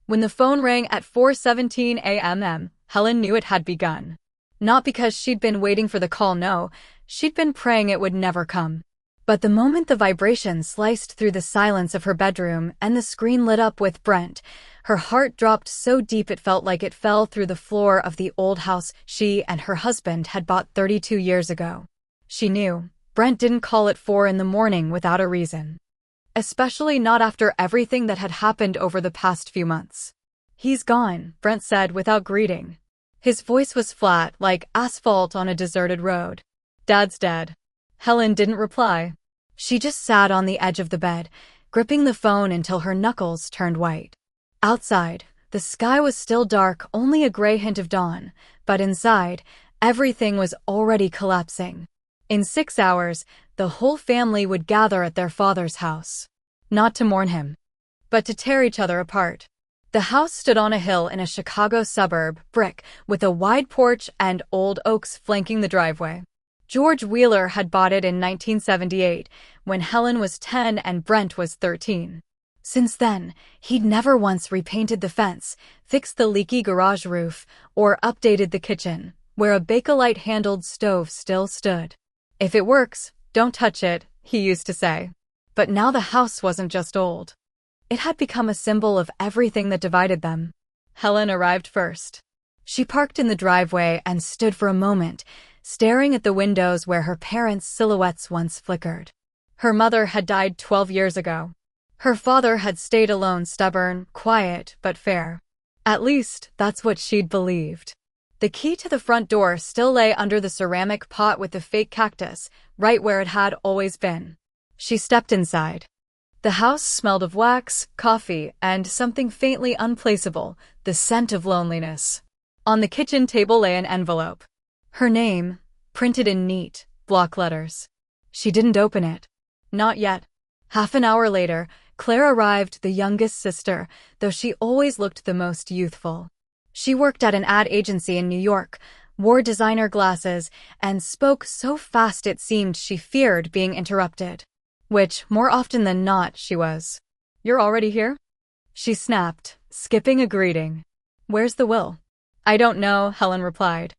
When the phone rang at 4:17 a.m., Helen knew it had begun. Not because she'd been waiting for the call, no, she'd been praying it would never come. But the moment the vibration sliced through the silence of her bedroom and the screen lit up with Brent, her heart dropped so deep it felt like it fell through the floor of the old house she and her husband had bought 32 years ago. She knew Brent didn't call at 4 in the morning without a reason. Especially not after everything that had happened over the past few months. "He's gone," Brent said without greeting. His voice was flat, like asphalt on a deserted road. "Dad's dead." Helen didn't reply. She just sat on the edge of the bed, gripping the phone until her knuckles turned white. Outside, the sky was still dark, only a gray hint of dawn, but inside, everything was already collapsing. In 6 hours, the whole family would gather at their father's house. Not to mourn him, but to tear each other apart. The house stood on a hill in a Chicago suburb, brick, with a wide porch and old oaks flanking the driveway. George Wheeler had bought it in 1978, when Helen was 10 and Brent was 13. Since then, he'd never once repainted the fence, fixed the leaky garage roof, or updated the kitchen, where a Bakelite-handled stove still stood. "If it works, don't touch it," he used to say. But now the house wasn't just old. It had become a symbol of everything that divided them. Helen arrived first. She parked in the driveway and stood for a moment, staring at the windows where her parents' silhouettes once flickered. Her mother had died 12 years ago. Her father had stayed alone, stubborn, quiet, but fair. At least, that's what she'd believed. The key to the front door still lay under the ceramic pot with the fake cactus, right where it had always been. She stepped inside. The house smelled of wax, coffee, and something faintly unplaceable, the scent of loneliness. On the kitchen table lay an envelope. Her name, printed in neat, block letters. She didn't open it. Not yet. Half an hour later, Claire arrived, the youngest sister, though she always looked the most youthful. She worked at an ad agency in New York, wore designer glasses, and spoke so fast it seemed she feared being interrupted. Which, more often than not, she was. "You're already here?" she snapped, skipping a greeting. "Where's the will?" "I don't know," Helen replied.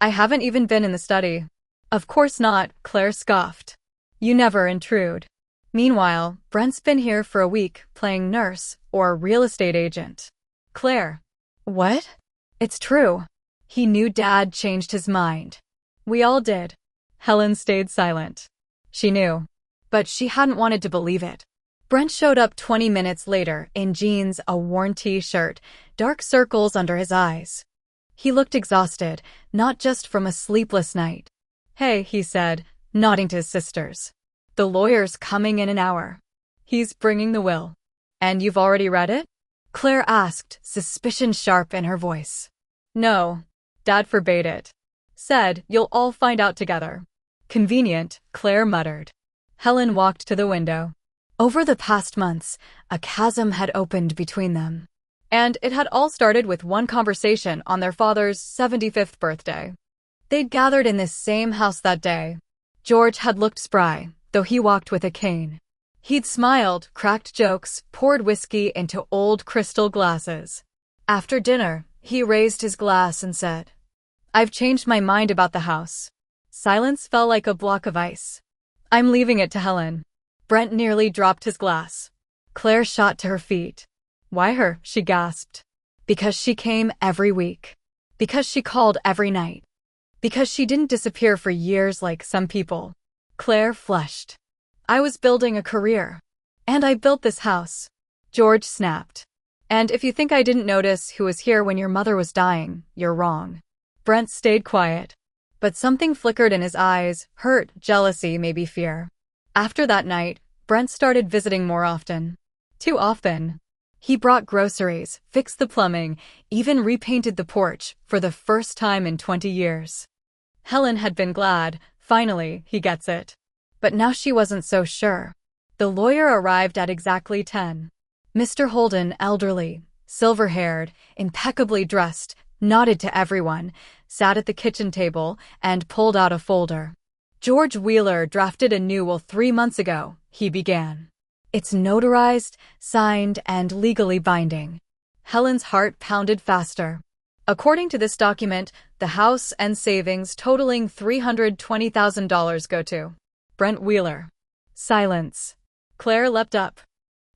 "I haven't even been in the study." "Of course not," Claire scoffed. "You never intrude." Meanwhile, Brent's been here for a week, playing nurse or real estate agent. Claire. "What?" "It's true." He knew Dad changed his mind. "We all did." Helen stayed silent. She knew. But she hadn't wanted to believe it. Brent showed up 20 minutes later, in jeans, a worn t-shirt, dark circles under his eyes. He looked exhausted, not just from a sleepless night. "Hey," he said, nodding to his sisters. "The lawyer's coming in an hour. He's bringing the will." "And you've already read it?" Claire asked, suspicion sharp in her voice. "No. Dad forbade it. Said, you'll all find out together." "Convenient," Claire muttered. Helen walked to the window. Over the past months, a chasm had opened between them. And it had all started with one conversation on their father's 75th birthday. They'd gathered in this same house that day. George had looked spry, though he walked with a cane. He'd smiled, cracked jokes, poured whiskey into old crystal glasses. After dinner, he raised his glass and said, "I've changed my mind about the house." Silence fell like a block of ice. "I'm leaving it to Helen." Brent nearly dropped his glass. Claire shot to her feet. "Why her?" she gasped. "Because she came every week. Because she called every night. Because she didn't disappear for years like some people." Claire flushed. "I was building a career. And I built this house." George snapped. "And if you think I didn't notice who was here when your mother was dying, you're wrong." Brent stayed quiet. But something flickered in his eyes, hurt, jealousy, maybe fear. After that night, Brent started visiting more often. Too often. He brought groceries, fixed the plumbing, even repainted the porch for the first time in 20 years. Helen had been glad. Finally, he gets it. But now she wasn't so sure. The lawyer arrived at exactly 10. Mr. Holden, elderly, silver-haired, impeccably dressed, nodded to everyone, sat at the kitchen table, and pulled out a folder. "George Wheeler drafted a new will 3 months ago," he began. "It's notarized, signed, and legally binding. Helen's heart pounded faster. According to this document, the house and savings totaling $320,000 go to Brent Wheeler. Silence. Claire leapt up.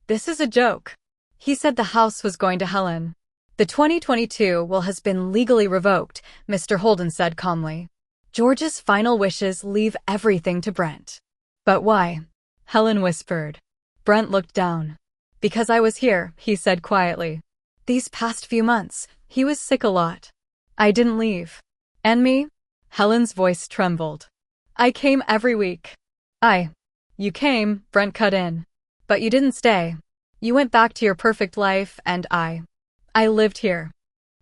This is a joke. He said the house was going to Helen. The 2022 will has been legally revoked, Mr. Holden said calmly. George's final wishes leave everything to Brent. But why? Helen whispered. Brent looked down. Because I was here, he said quietly. These past few months, he was sick a lot. I didn't leave. And me? Helen's voice trembled. I came every week. You came, Brent cut in. But you didn't stay. You went back to your perfect life, and I lived here.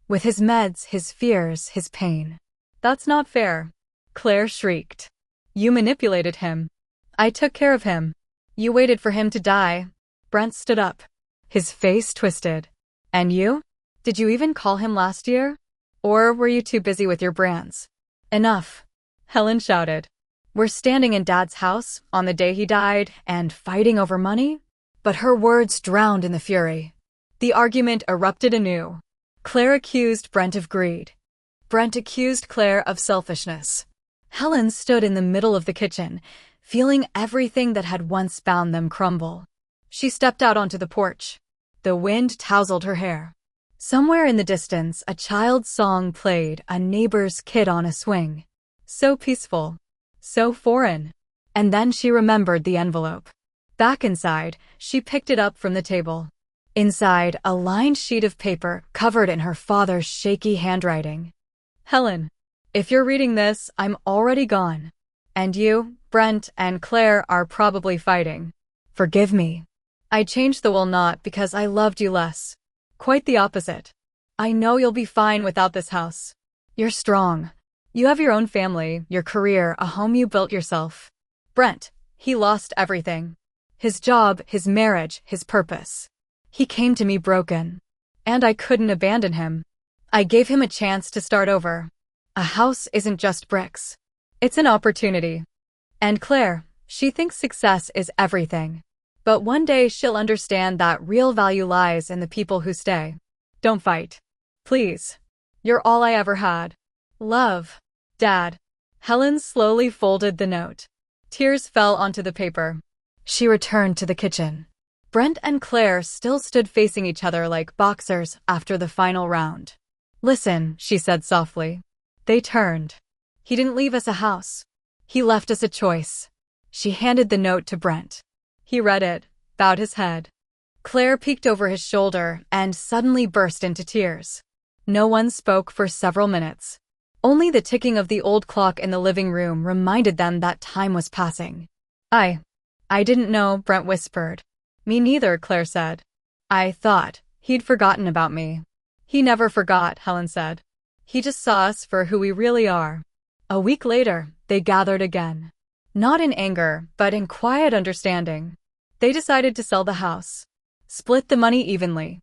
With his meds, his fears, his pain. That's not fair. Claire shrieked. You manipulated him. I took care of him. You waited for him to die. Brent stood up. His face twisted. And you? Did you even call him last year? Or were you too busy with your brands? Enough. Helen shouted. We're standing in Dad's house on the day he died and fighting over money? But her words drowned in the fury. The argument erupted anew. Claire accused Brent of greed. Brent accused Claire of selfishness. Helen stood in the middle of the kitchen, feeling everything that had once bound them crumble. She stepped out onto the porch. The wind tousled her hair. Somewhere in the distance, a child's song played, a neighbor's kid on a swing. So peaceful. So foreign. And then she remembered the envelope. Back inside, she picked it up from the table. Inside, a lined sheet of paper covered in her father's shaky handwriting. Helen, if you're reading this, I'm already gone. And you, Brent, and Claire are probably fighting. Forgive me. I changed the will not because I loved you less. Quite the opposite. I know you'll be fine without this house. You're strong. You have your own family, your career, a home you built yourself. Brent, he lost everything. His job, his marriage, his purpose. He came to me broken. And I couldn't abandon him. I gave him a chance to start over. A house isn't just bricks. It's an opportunity. And Claire, she thinks success is everything. But one day she'll understand that real value lies in the people who stay. Don't fight. Please. You're all I ever had. Love. Dad. Helen slowly folded the note. Tears fell onto the paper. She returned to the kitchen. Brent and Claire still stood facing each other like boxers after the final round. Listen, she said softly. They turned. He didn't leave us a house. He left us a choice. She handed the note to Brent. He read it, bowed his head. Claire peeked over his shoulder and suddenly burst into tears. No one spoke for several minutes. Only the ticking of the old clock in the living room reminded them that time was passing. I didn't know, Brent whispered. Me neither, Claire said. I thought he'd forgotten about me. He never forgot, Helen said. He just saw us for who we really are. A week later, they gathered again. Not in anger, but in quiet understanding. They decided to sell the house. Split the money evenly.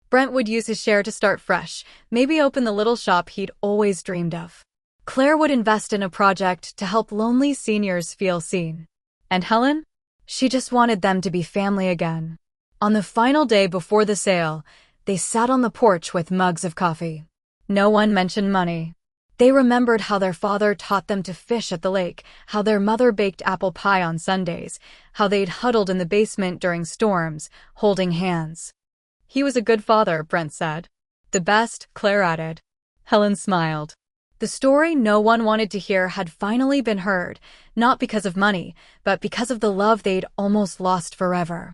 Brent would use his share to start fresh, maybe open the little shop he'd always dreamed of. Claire would invest in a project to help lonely seniors feel seen. And Helen? She just wanted them to be family again. On the final day before the sale, they sat on the porch with mugs of coffee. No one mentioned money. They remembered how their father taught them to fish at the lake, how their mother baked apple pie on Sundays, how they'd huddled in the basement during storms, holding hands. He was a good father, Brent said. The best, Claire added. Helen smiled. The story no one wanted to hear had finally been heard, not because of money, but because of the love they'd almost lost forever.